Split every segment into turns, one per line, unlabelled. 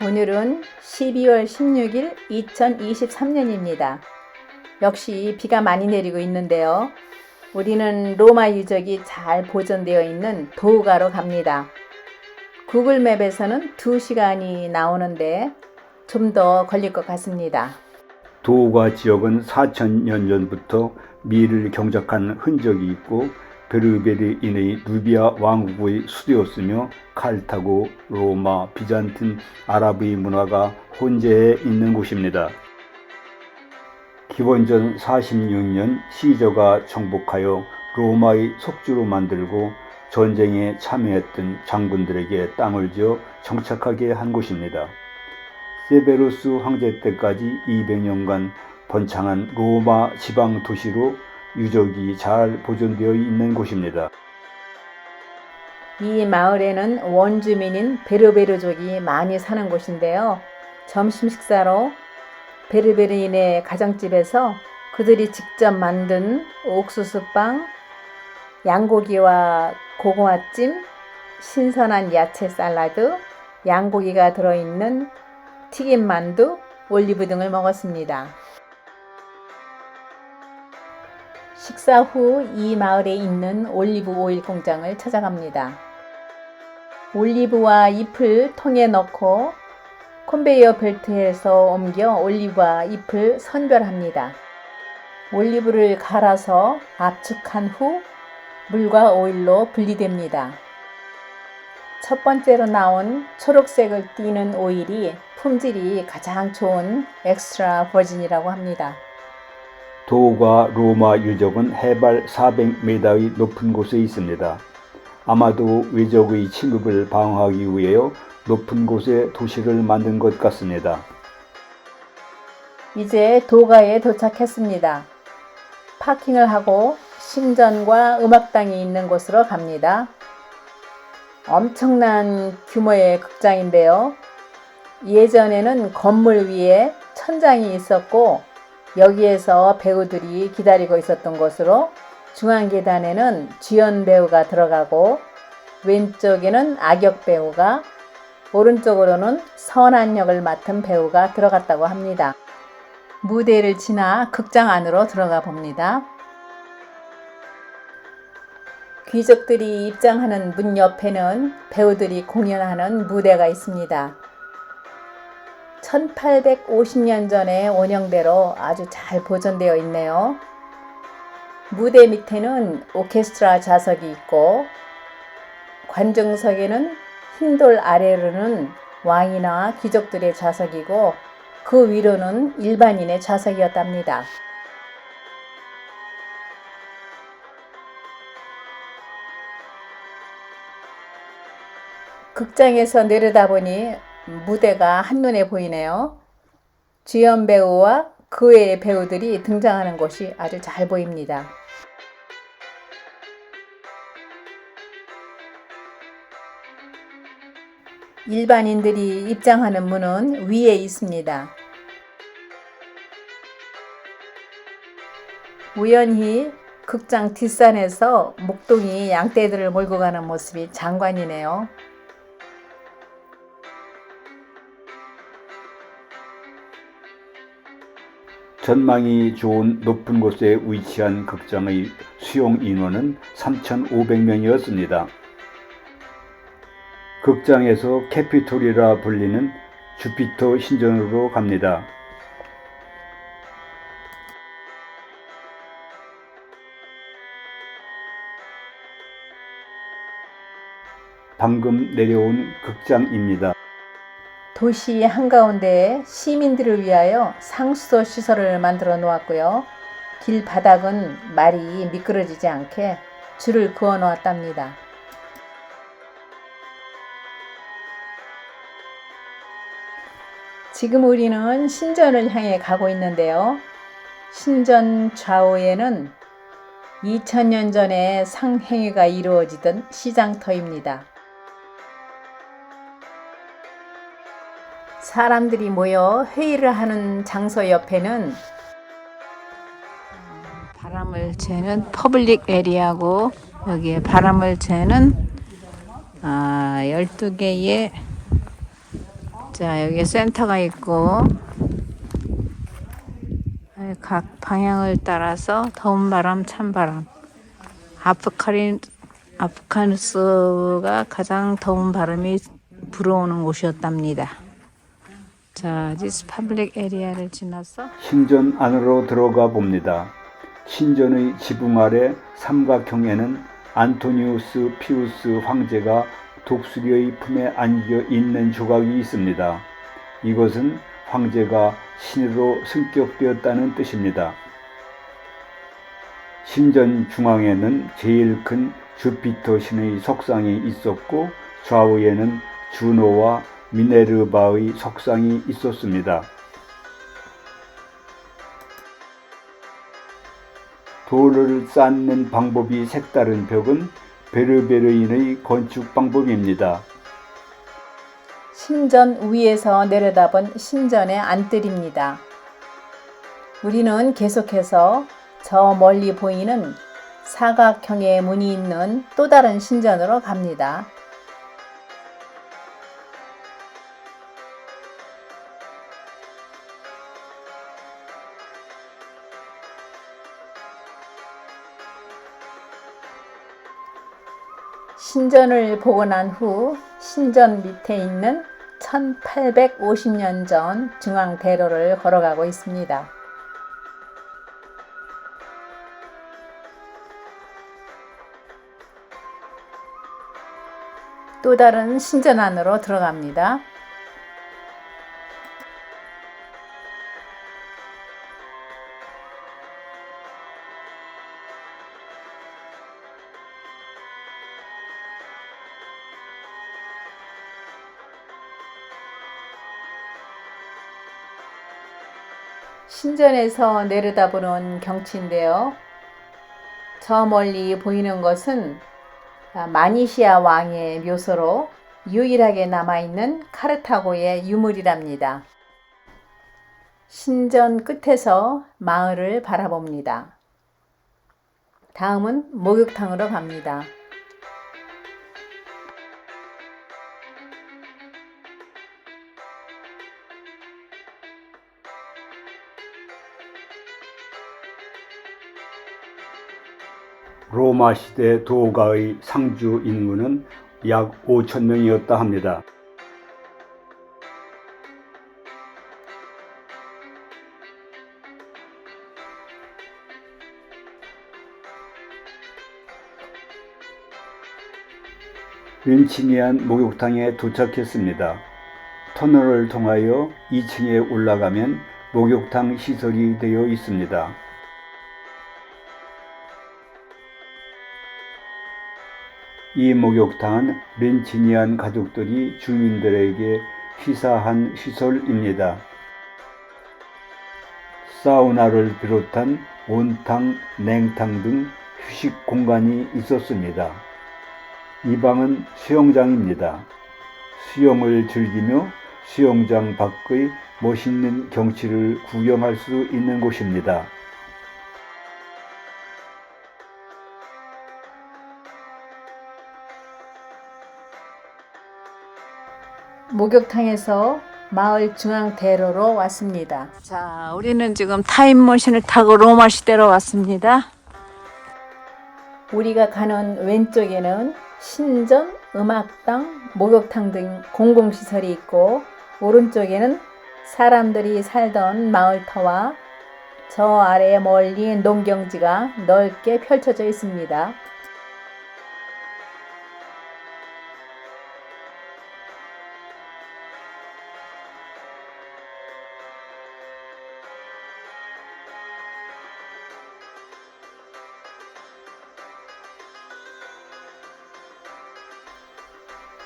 오늘은 12월 16일 2023년입니다. 역시 비가 많이 내리고 있는데요. 우리는 로마 유적이 잘 보존되어 있는 도우가로 갑니다. 구글 맵에서는 2시간이 나오는데 좀 더 걸릴 것 같습니다.
도우가 지역은 4000년 전부터 미를 경작한 흔적이 있고 베르베르인의 누비아 왕국의 수도였으며 카르타고, 로마, 비잔틴, 아랍의 문화가 혼재해 있는 곳입니다. 기원전 46년 시저가 정복하여 로마의 속주로 만들고 전쟁에 참여했던 장군들에게 땅을 지어 정착하게 한 곳입니다. 세베루스 황제 때까지 200년간 번창한 로마 지방 도시로 유적이 잘 보존되어 있는 곳입니다.
이 마을에는 원주민인 베르베르족이 많이 사는 곳인데요. 점심 식사로 베르베르인의 가정집에서 그들이 직접 만든 옥수수빵, 양고기와 고구마찜, 신선한 야채 샐러드, 양고기가 들어있는 튀김 만두, 올리브 등을 먹었습니다. 식사 후 이 마을에 있는 올리브 오일 공장을 찾아갑니다. 올리브와 잎을 통에 넣고 컨베이어 벨트에서 옮겨 올리브와 잎을 선별합니다. 올리브를 갈아서 압축한 후 물과 오일로 분리됩니다. 첫 번째로 나온 초록색을 띠는 오일이 품질이 가장 좋은 엑스트라 버진이라고 합니다.
도우가 로마 유적은 해발 400m의 높은 곳에 있습니다. 아마도 외적의 침입을 방어하기 위하여 높은 곳에 도시를 만든 것 같습니다.
이제 도가에 도착했습니다. 파킹을 하고 신전과 음악당이 있는 곳으로 갑니다. 엄청난 규모의 극장인데요. 예전에는 건물 위에 천장이 있었고 여기에서 배우들이 기다리고 있었던 곳으로 중앙 계단에는 주연 배우가 들어가고 왼쪽에는 악역 배우가, 오른쪽으로는 선한 역을 맡은 배우가 들어갔다고 합니다. 무대를 지나 극장 안으로 들어가 봅니다. 귀족들이 입장하는 문 옆에는 배우들이 공연하는 무대가 있습니다. 1850년 전의 원형대로 아주 잘 보존되어 있네요. 무대 밑에는 오케스트라 좌석이 있고 관중석에는 흰 돌 아래로는 왕이나 귀족들의 좌석이고 그 위로는 일반인의 좌석이었답니다. 극장에서 내려다보니 무대가 한눈에 보이네요. 주연 배우와 그 외의 배우들이 등장하는 곳이 아주 잘 보입니다. 일반인들이 입장하는 문은 위에 있습니다. 우연히 극장 뒷산에서 목동이 양떼들을 몰고 가는 모습이 장관이네요.
전망이 좋은 높은 곳에 위치한 극장의 수용 인원은 3,500명이었습니다. 극장에서 캐피톨이라 불리는 주피터 신전으로 갑니다. 방금 내려온 극장입니다.
도시 한가운데에 시민들을 위하여 상수도 시설을 만들어 놓았고요. 길 바닥은 말이 미끄러지지 않게 줄을 그어 놓았답니다. 지금 우리는 신전을 향해 가고 있는데요. 신전 좌우에는 2000년 전에 상행위가 이루어지던 시장터입니다. 사람들이 모여 회의를 하는 장소 옆에는 바람을 쐬는 퍼블릭 에리아고 여기에 바람을 쐬는 12개의 자, 여기 센터가 있고 각 방향을 따라서 더운 바람, 찬 바람. 아프가니스가 가장 더운 바람이 불어오는 곳이었답니다. 자, 디스 퍼블릭 에리아를 지나서
신전 안으로 들어가 봅니다. 신전의 지붕 아래 삼각형에는 안토니우스 피우스 황제가 독수리의 품에 안겨 있는 조각이 있습니다. 이것은 황제가 신으로 승격되었다는 뜻입니다. 신전 중앙에는 제일 큰 주피터 신의 석상이 있었고 좌우에는 주노와 미네르바의 석상이 있었습니다. 돌을 쌓는 방법이 색다른 벽은 베르베르인의 건축 방법입니다.
신전 위에서 내려다본 신전의 안뜰입니다. 우리는 계속해서 저 멀리 보이는 사각형의 문이 있는 또 다른 신전으로 갑니다. 신전을 보고 난 후 신전 밑에 있는 1850년 전 중앙대로를 걸어가고 있습니다. 또 다른 신전 안으로 들어갑니다. 신전에서 내려다보는 경치인데요. 저 멀리 보이는 것은 마니시아 왕의 묘소로 유일하게 남아있는 카르타고의 유물이랍니다. 신전 끝에서 마을을 바라봅니다. 다음은 목욕탕으로 갑니다.
로마 시대 도가의 상주 인구는 약 5,000명이었다 합니다. 린치니안 목욕탕에 도착했습니다. 터널을 통하여 2층에 올라가면 목욕탕 시설이 되어 있습니다. 이 목욕탕은 린치니안 가족들이 주민들에게 시사한 시설입니다. 사우나를 비롯한 온탕, 냉탕 등 휴식 공간이 있었습니다. 이 방은 수영장입니다. 수영을 즐기며 수영장 밖의 멋있는 경치를 구경할 수 있는 곳입니다.
목욕탕에서 마을 중앙대로로 왔습니다. 자, 우리는 지금 타임머신을 타고 로마 시대로 왔습니다. 우리가 가는 왼쪽에는 신전, 음악당, 목욕탕 등 공공시설이 있고 오른쪽에는 사람들이 살던 마을터와 저 아래 멀리 농경지가 넓게 펼쳐져 있습니다.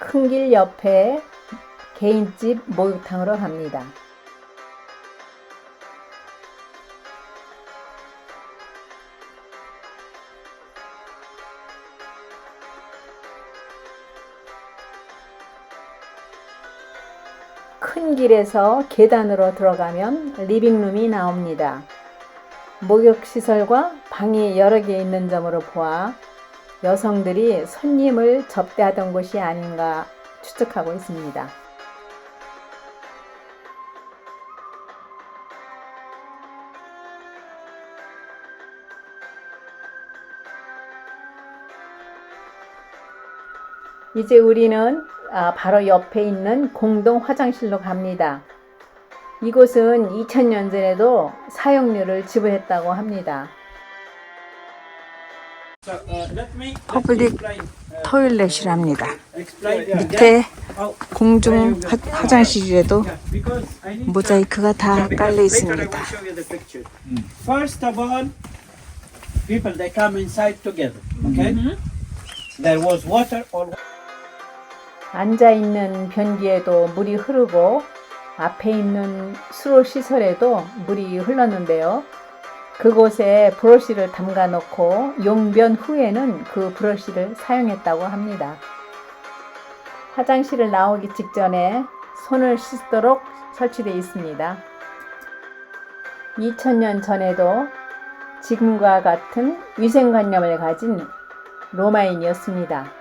큰 길 옆에 개인집 목욕탕으로 갑니다. 큰 길에서 계단으로 들어가면 리빙룸이 나옵니다. 목욕시설과 방이 여러 개 있는 점으로 보아 여성들이 손님을 접대하던 곳이 아닌가 추측하고 있습니다. 이제 우리는 바로 옆에 있는 공동 화장실로 갑니다. 이곳은 2000년 전에도 사용료를 지불했다고 합니다.
퍼블릭 토일렛이랍니다. 밑에 공중 화장실에도 모자이크가 다 깔려 있습니다.
First of all, people they come inside together. Okay. There was water all.
앉아있는 변기에도 물이 흐르고 앞에 있는 수로 시설에도 물이 흘렀는데요. 그곳에 브러쉬를 담가 놓고 용변 후에는 그 브러쉬를 사용했다고 합니다. 화장실을 나오기 직전에 손을 씻도록 설치되어 있습니다. 2000년 전에도 지금과 같은 위생관념을 가진 로마인이었습니다.